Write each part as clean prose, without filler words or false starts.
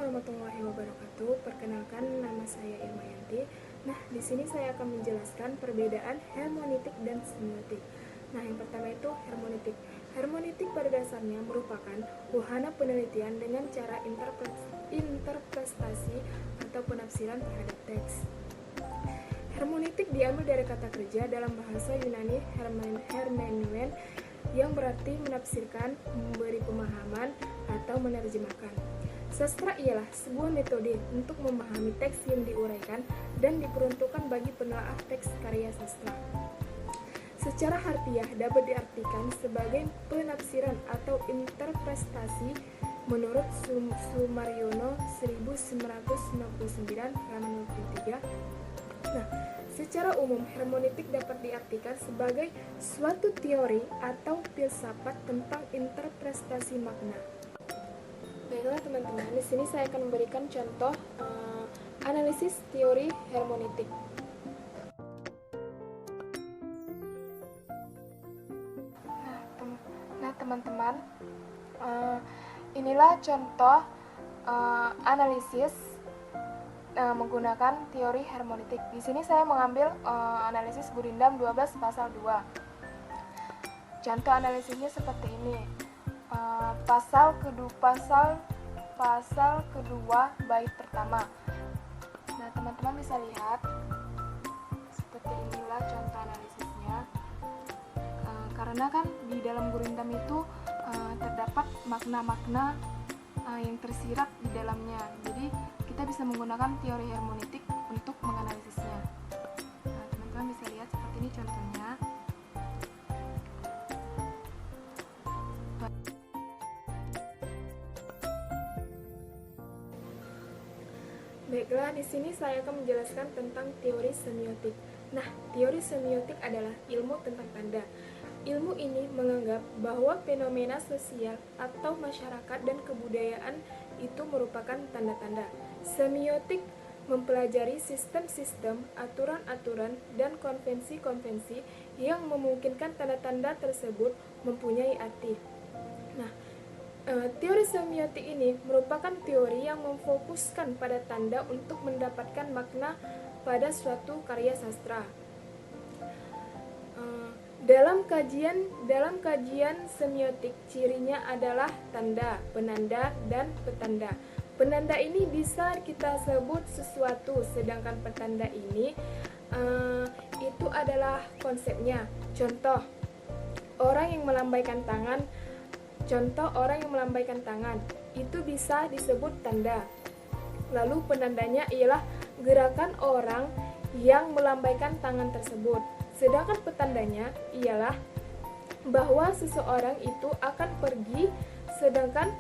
warahmatullahi wabarakatuh. Perkenalkan, nama saya Irmayanti. Nah, di sini saya akan menjelaskan perbedaan hermeneutik dan semiotik. Nah, yang pertama itu hermeneutik. Hermeneutik pada dasarnya merupakan wahana penelitian dengan cara interpretasi atau penafsiran terhadap teks. Hermeneutik diambil dari kata kerja dalam bahasa Yunani hermeneuen yang berarti menafsirkan, memberi pemahaman, atau menerjemahkan. Sastra ialah sebuah metode untuk memahami teks yang diuraikan dan diperuntukkan bagi penelaah teks karya sastra. Secara harfiah dapat diartikan sebagai penafsiran atau interpretasi menurut Sumaryono 1999 halaman 23. Nah, secara umum hermeneutik dapat diartikan sebagai suatu teori atau filsafat tentang interpretasi makna. Baiklah teman-teman, di sini saya akan memberikan contoh analisis teori hermeneutik. Nah teman-teman, inilah contoh analisis menggunakan teori hermeneutik. Di sini saya mengambil analisis Gurindam 12 pasal 2. Contoh analisisnya seperti ini. Pasal kedua bait pertama. Nah, teman-teman bisa lihat seperti inilah contoh analisisnya. Karena kan di dalam Gurindam itu terdapat makna-makna yang tersirat di dalamnya. Jadi kita bisa menggunakan teori hermeneutik untuk menganalisisnya. Nah, teman-teman bisa lihat seperti ini contohnya. Baiklah, di sini saya akan menjelaskan tentang teori semiotik. Nah, teori semiotik adalah ilmu tentang tanda. Ilmu ini menganggap bahwa fenomena sosial atau masyarakat dan kebudayaan itu merupakan tanda-tanda. Semiotik mempelajari sistem-sistem, aturan-aturan, dan konvensi-konvensi yang memungkinkan tanda-tanda tersebut mempunyai arti. Nah, teori semiotik ini merupakan teori yang memfokuskan pada tanda untuk mendapatkan makna pada suatu karya sastra. Dalam kajian semiotik, cirinya adalah tanda, penanda, dan petanda. Penanda ini bisa kita sebut sesuatu, sedangkan petanda ini itu adalah konsepnya. Contoh, orang yang melambaikan tangan. Contoh orang yang melambaikan tangan itu bisa disebut tanda. Lalu penandanya ialah gerakan orang yang melambaikan tangan tersebut. Sedangkan petandanya ialah bahwa seseorang itu akan pergi, sedangkan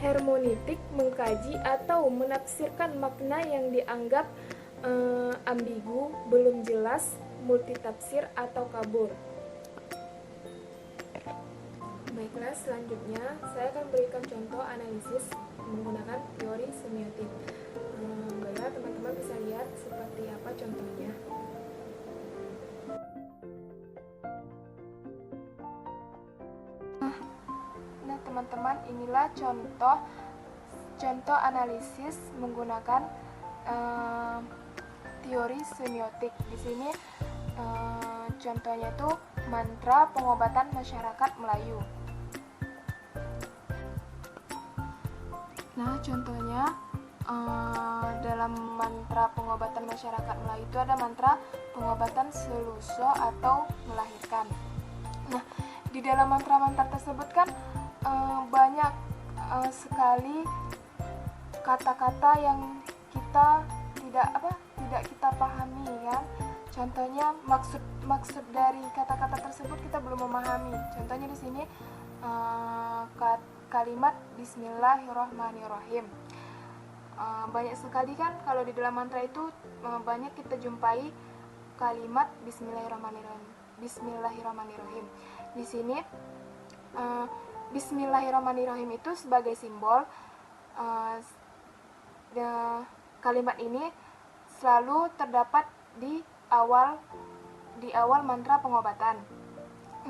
hermeneutik mengkaji atau menafsirkan makna yang dianggap ambigu, belum jelas, multitafsir atau kabur. Baiklah, selanjutnya saya akan berikan contoh analisis menggunakan teori semiotik. Baiklah, teman-teman bisa lihat seperti apa contohnya. Nah, teman-teman, inilah contoh analisis menggunakan teori semiotik. Di sini contohnya tuh mantra pengobatan masyarakat Melayu. Nah, contohnya dalam mantra pengobatan masyarakat Melayu itu ada mantra pengobatan seluso atau melahirkan. Nah, di dalam mantra-mantra tersebut kan banyak sekali kata-kata yang kita tidak kita pahami, kan. Contohnya maksud dari kata-kata tersebut kita belum memahami. Contohnya di sini kalimat Bismillahirrahmanirrahim. Banyak sekali kan kalau di dalam mantra itu banyak kita jumpai kalimat Bismillahirrahmanirrahim. Di sini Bismillahirrahmanirrahim itu sebagai simbol. Kalimat ini selalu terdapat di awal mantra pengobatan.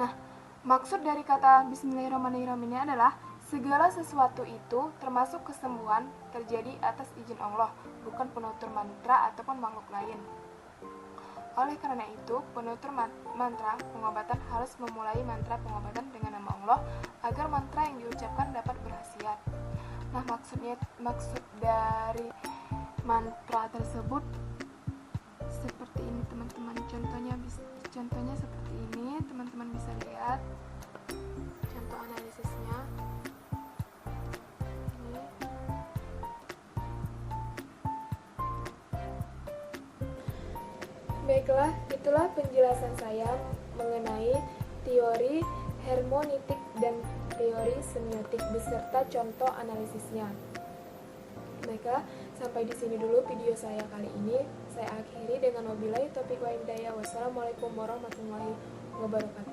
Nah, maksud dari kata Bismillahirrahmanirrahim ini adalah Segala sesuatu itu, termasuk kesembuhan, terjadi atas izin Allah, bukan penutur mantra ataupun makhluk lain. Oleh karena itu, penutur mantra pengobatan harus memulai mantra pengobatan dengan nama Allah agar mantra yang diucapkan dapat berkhasiat. Nah, maksud dari mantra tersebut seperti ini, teman-teman. Contohnya seperti ini, teman-teman bisa lihat contoh analisisnya. Ini. Baiklah, itulah penjelasan saya mengenai teori hermeneutik dan teori semiotik beserta contoh analisisnya. Baiklah, sampai di sini dulu video saya kali ini. Saya akhiri dengan wabillahi taufiq wa hidayah. Wassalamualaikum warahmatullahi wabarakatuh.